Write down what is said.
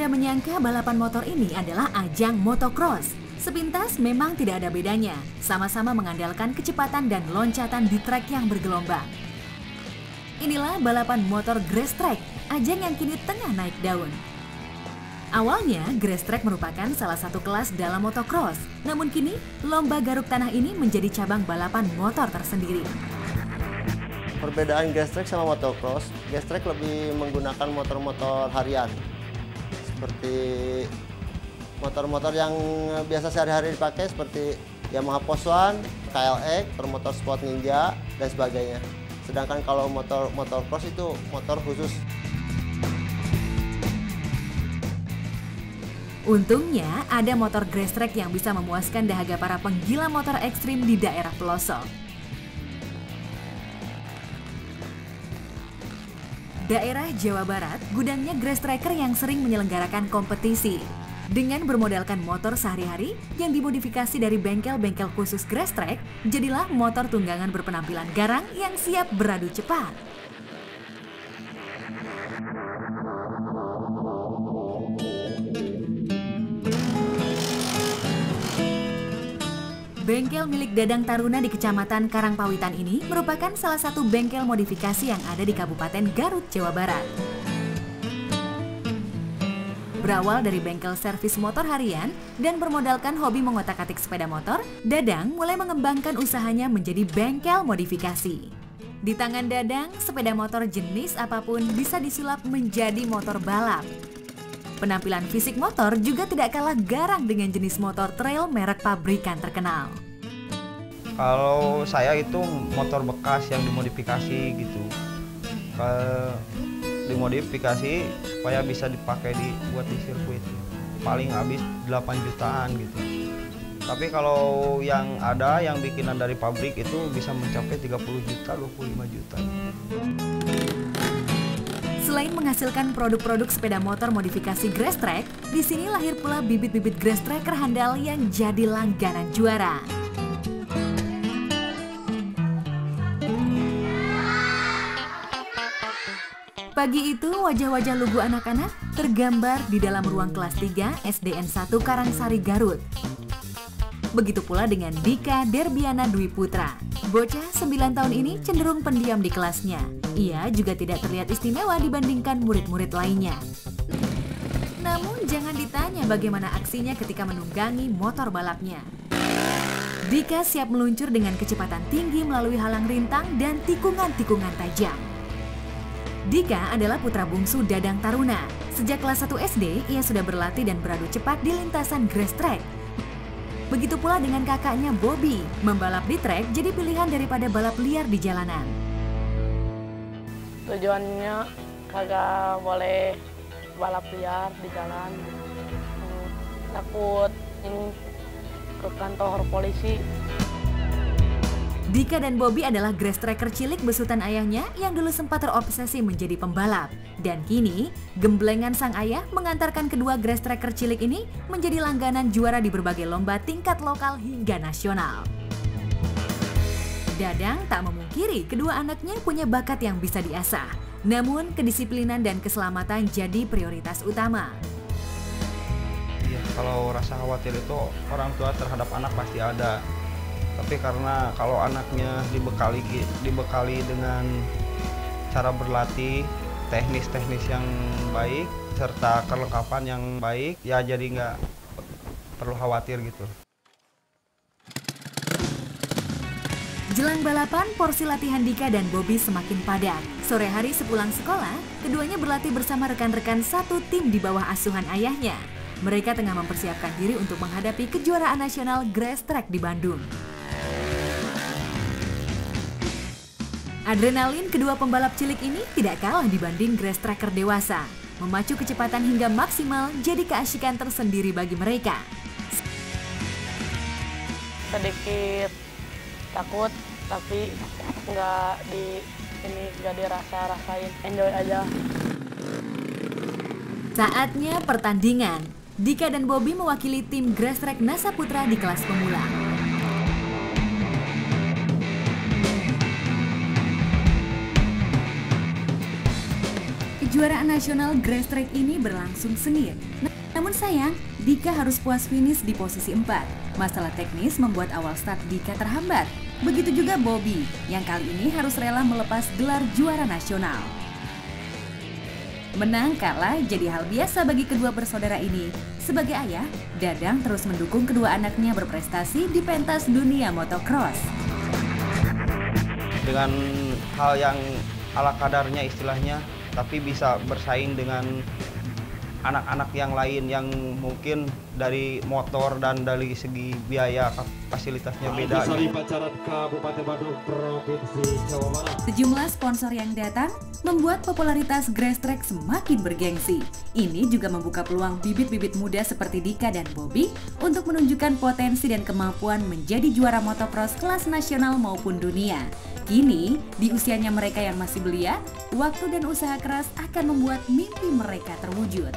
Anda menyangka balapan motor ini adalah ajang motocross. Sepintas memang tidak ada bedanya, sama-sama mengandalkan kecepatan dan loncatan di trek yang bergelombang. Inilah balapan motor grass track, ajang yang kini tengah naik daun. Awalnya, grass track merupakan salah satu kelas dalam motocross, namun kini lomba garuk tanah ini menjadi cabang balapan motor tersendiri. Perbedaan grass track sama motocross, grass track lebih menggunakan motor-motor harian. Seperti motor-motor yang biasa sehari-hari dipakai seperti Yamaha Poswan, KLX, motor sport Ninja, dan sebagainya. Sedangkan kalau motocross itu motor khusus. Untungnya ada motor grass track yang bisa memuaskan dahaga para penggila motor ekstrim di daerah pelosok. Daerah Jawa Barat, gudangnya grass tracker yang sering menyelenggarakan kompetisi. Dengan bermodalkan motor sehari-hari yang dimodifikasi dari bengkel-bengkel khusus grass track, jadilah motor tunggangan berpenampilan garang yang siap beradu cepat. Bengkel milik Dadang Taruna di Kecamatan Karangpawitan ini merupakan salah satu bengkel modifikasi yang ada di Kabupaten Garut, Jawa Barat. Berawal dari bengkel servis motor harian dan bermodalkan hobi mengotak-atik sepeda motor, Dadang mulai mengembangkan usahanya menjadi bengkel modifikasi. Di tangan Dadang, sepeda motor jenis apapun bisa disulap menjadi motor balap. Penampilan fisik motor juga tidak kalah garang dengan jenis motor trail merek pabrikan terkenal. Kalau saya itu motor bekas yang dimodifikasi gitu. Dimodifikasi supaya bisa dipakai buat di sirkuit. Paling habis 8 jutaan gitu. Tapi kalau yang ada yang bikinan dari pabrik itu bisa mencapai 30 juta, 25 juta. Selain menghasilkan produk-produk sepeda motor modifikasi grass track, di sini lahir pula bibit-bibit grass tracker handal yang jadi langganan juara. Pagi itu, wajah-wajah lugu anak-anak tergambar di dalam ruang kelas 3 SDN 1 Karangsari, Garut. Begitu pula dengan Dika Derbiana Dwi Putra. Bocah 9 tahun ini cenderung pendiam di kelasnya. Ia juga tidak terlihat istimewa dibandingkan murid-murid lainnya. Namun jangan ditanya bagaimana aksinya ketika menunggangi motor balapnya. Dika siap meluncur dengan kecepatan tinggi melalui halang rintang dan tikungan-tikungan tajam. Dika adalah putra bungsu Dadang Taruna. Sejak kelas 1 SD, ia sudah berlatih dan beradu cepat di lintasan grass track. Begitu pula dengan kakaknya Bobby, membalap di trek jadi pilihan daripada balap liar di jalanan. Tujuannya kagak boleh balap liar di jalan, takut ini ke kantor polisi. Dika dan Bobby adalah grass tracker cilik besutan ayahnya yang dulu sempat terobsesi menjadi pembalap. Dan kini, gemblengan sang ayah mengantarkan kedua grass tracker cilik ini menjadi langganan juara di berbagai lomba tingkat lokal hingga nasional. Dadang tak memungkiri kedua anaknya punya bakat yang bisa diasah. Namun, kedisiplinan dan keselamatan jadi prioritas utama. Ya, kalau rasa khawatir itu orang tua terhadap anak pasti ada. Tapi karena kalau anaknya dibekali dengan cara berlatih, teknis-teknis yang baik, serta kelengkapan yang baik, ya jadi nggak perlu khawatir gitu. Jelang balapan, porsi latihan Dika dan Bobby semakin padat. Sore hari sepulang sekolah, keduanya berlatih bersama rekan-rekan satu tim di bawah asuhan ayahnya. Mereka tengah mempersiapkan diri untuk menghadapi kejuaraan nasional grass track di Bandung. Adrenalin kedua pembalap cilik ini tidak kalah dibanding grass tracker dewasa. Memacu kecepatan hingga maksimal jadi keasyikan tersendiri bagi mereka. Sedikit takut, tapi nggak dirasa-rasain, enjoy aja. Saatnya pertandingan. Dika dan Bobby mewakili tim grass track Nasa Putra di kelas pemula. Kejuaraan nasional grass track ini berlangsung sengit. Namun sayang, Dika harus puas finish di posisi 4. Masalah teknis membuat awal start Dika terhambat. Begitu juga Bobby, yang kali ini harus rela melepas gelar juara nasional. Menang kalah jadi hal biasa bagi kedua bersaudara ini. Sebagai ayah, Dadang terus mendukung kedua anaknya berprestasi di pentas dunia motocross. Dengan hal yang ala kadarnya istilahnya, tapi bisa bersaing dengan anak-anak yang lain yang mungkin dari motor dan dari segi biaya fasilitasnya beda. Sejumlah sponsor yang datang membuat popularitas grass track semakin bergengsi. Ini juga membuka peluang bibit-bibit muda seperti Dika dan Bobby untuk menunjukkan potensi dan kemampuan menjadi juara motocross kelas nasional maupun dunia. Kini, di usianya mereka yang masih belia, waktu dan usaha keras akan membuat mimpi mereka terwujud.